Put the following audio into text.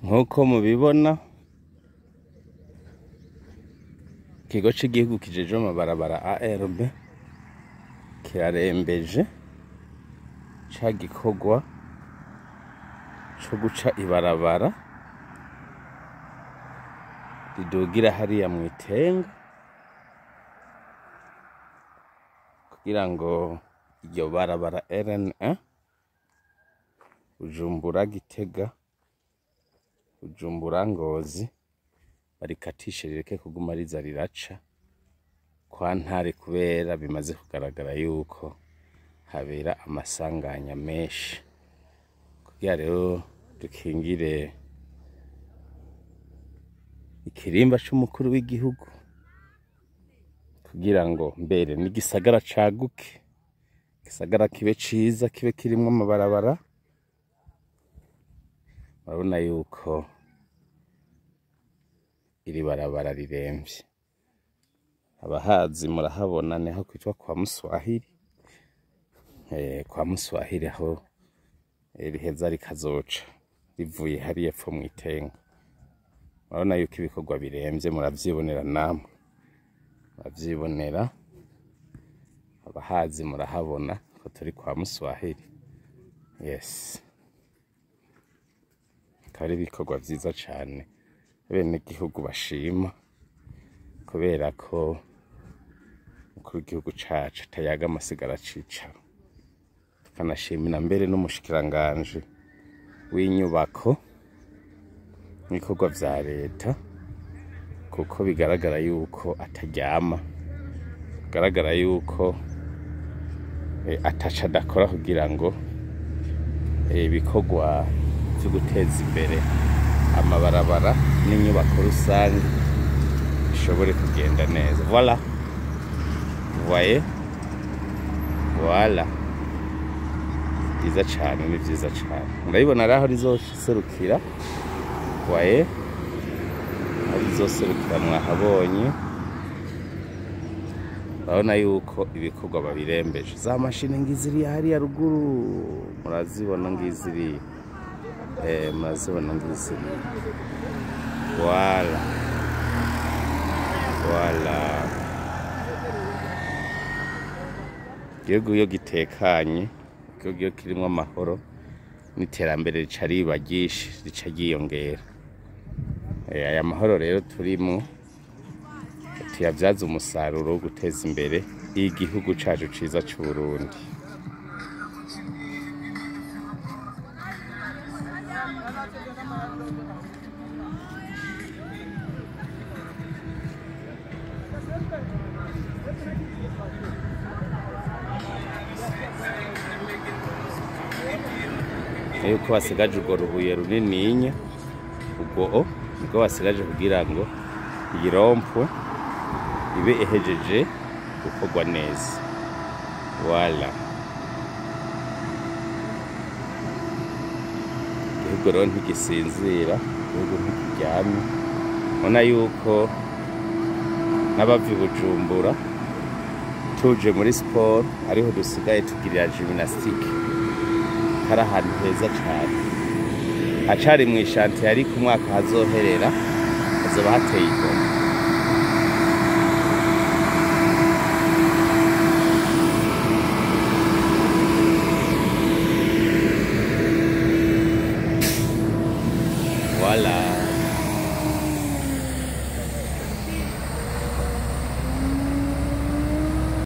Nkuko mubibona ikigo cy'igihugu kijeje amabarabara ARB kirarembeje ca gikorwa co guca ibarabara ridugira hariya mw'Itenga kugira ngo iryo barabara RN1 Bujumbura Gitega Bujumbura Ngozi barikatishe rireke kuguma riza riraca kwa Ntare kubera bimaze kugaragara yuko habera amasanganya menshi kugira rero dukingire ikirimba c'umukuru w'igihugu kugira ngo mbere n'igisagara caguke gisagara kibe ciza kibe kirimwo amabarabara. Urabona yuko iri barabara riremvye, abahazi murahabona niho kwitwa kwa Muswahili, kwa Muswahili aho riheza rikazoca rivuye hariya epfo mw'Itenga. Urabona yuko ibikorwa biremvye, muravyibonera namwe, muravyibonera. Abahazi murahabona ko turi kwa Muswahili. Yes, kari ibikorwa vyiza cane bene igihugu bashima kubera ko umukuru w'igihugu cacu atayaga amasigara cicaro. Tukanashimira mbere n'umushikiranganje w'inyubako n'ibikorwa vya leta kuko bigaragara yuko ataryama, bigaragara yuko ataca adakora kugira ngo ibikorwa vyo guteza imbere amabarabara n'inyubako rusange bishobore kugenda neza. Voilà, voyez, voilà, vyiza cane, ni vyiza cane. Murabibona araho rizoserukira, voyez, aho rizoserukira mwahabonye. Urabona yuko ibikorwa babirembeje. Za mashini ngiziri hariya ruguru murazibona ngiziri, murazibona ngiziri. Voilà, voilà. Igihugu iyo gitekanye, igihugu iyo kirimwo amahoro n'iterambere rica riba ryinshi, rica ryiyongera. Aya mahoro rero turimwo tuyavyaza umusaruro wo guteza imbere igihugu cacu ciza c'u Burundi. Yuko basigaje urwo rubuye runininya, ubwo nibwo basigaje kugira ngo iyi rompwe ibe ehejeje gukorwa neza. Voilà, igihugu rero ntigisinzira, igihugu ntikiryamye. Ubona yuko n'abava i Bujumbura tuje muri siporo ariho dusigaye tugirira gymnastique. Hari ahantu heza cane, hacari mw'ishantiye ariko umwaka hazoherera hazoba hateye igomwe.